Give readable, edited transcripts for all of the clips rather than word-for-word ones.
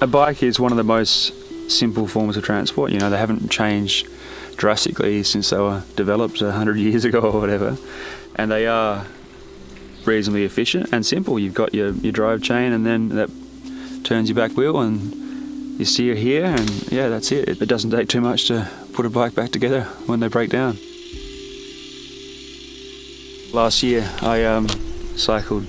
A bike is one of the most simple forms of transport. You know, they haven't changed drastically since they were developed 100 years ago or whatever, and they are reasonably efficient and simple. You've got your drive chain, and then that turns your back wheel and you steer here, and yeah, that's it. It doesn't take too much to put a bike back together when they break down. Last year I cycled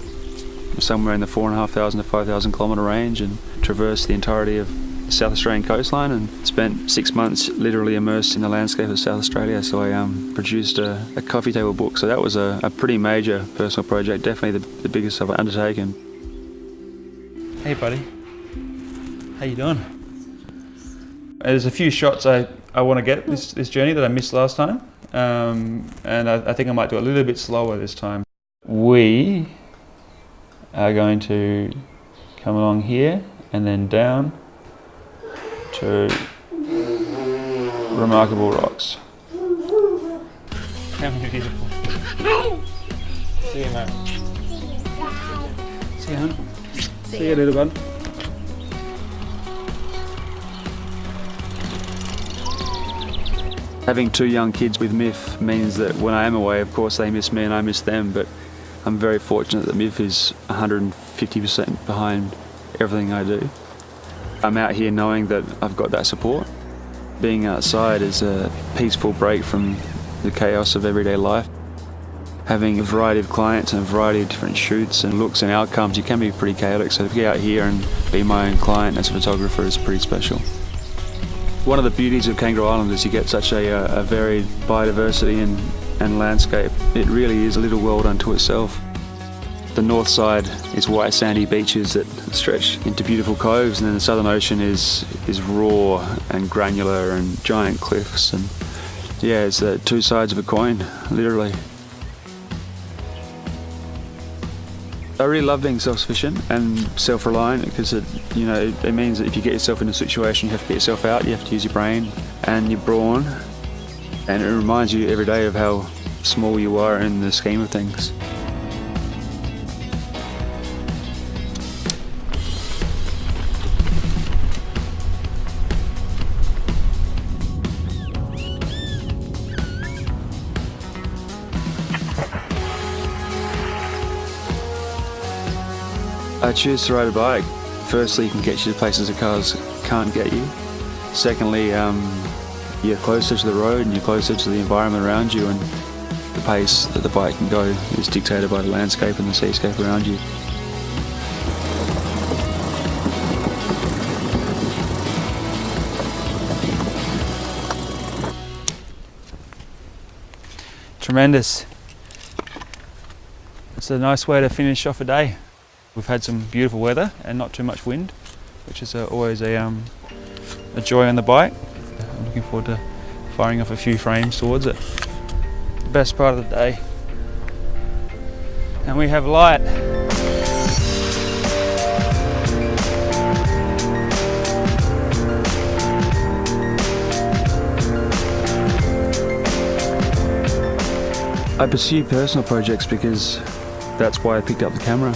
somewhere in the 4,500 to 5,000 kilometre range and traversed the entirety of the South Australian coastline and spent 6 months literally immersed in the landscape of South Australia. So I produced a coffee table book. So that was a pretty major personal project, definitely the biggest I've undertaken. Hey buddy, how you doing? There's a few shots I want to get this journey that I missed last time, and I think I might do it a little bit slower this time. We are going to come along here and then down to remarkable rocks. How beautiful. See you, mate. See you, hon. See you, little bud. Having 2 young kids with MIF means that when I am away, of course they miss me and I miss them, but I'm very fortunate that MIF is 150% behind everything I do. I'm out here knowing that I've got that support. Being outside is a peaceful break from the chaos of everyday life. Having a variety of clients and a variety of different shoots and looks and outcomes, you can be pretty chaotic, so to get out here and be my own client as a photographer is pretty special. One of the beauties of Kangaroo Island is you get such a varied biodiversity and landscape. It really is a little world unto itself. The north side is white sandy beaches that stretch into beautiful coves, and then the southern ocean is raw and granular and giant cliffs, and yeah, it's 2 sides of a coin, literally. I really love being self-sufficient and self-reliant because it means that if you get yourself in a situation, you have to get yourself out, you have to use your brain and your brawn, and it reminds you every day of how small you are in the scheme of things. I choose to ride a bike. Firstly, it can get you to places that cars can't get you. Secondly, you're closer to the road and you're closer to the environment around you, and the pace that the bike can go is dictated by the landscape and the seascape around you. Tremendous. It's a nice way to finish off a day. We've had some beautiful weather and not too much wind, which is always a joy on the bike. I'm looking forward to firing off a few frames towards it. The best part of the day. And we have light. I pursue personal projects because that's why I picked up the camera.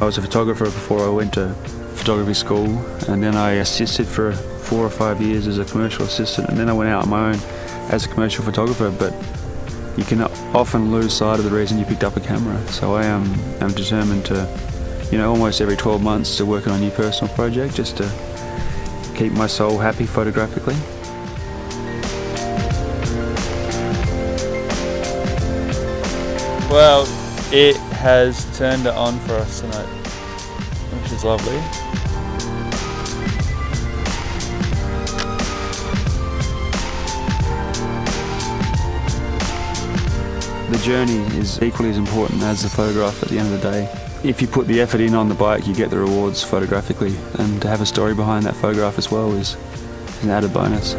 I was a photographer before I went to photography school, and then I assisted for 4 or 5 years as a commercial assistant, and then I went out on my own as a commercial photographer, but you can often lose sight of the reason you picked up a camera. So I am determined to, almost every 12 months to work on a new personal project just to keep my soul happy photographically. Well, it has turned it on for us tonight, which is lovely. The journey is equally as important as the photograph at the end of the day. If you put the effort in on the bike, you get the rewards photographically, and to have a story behind that photograph as well is an added bonus.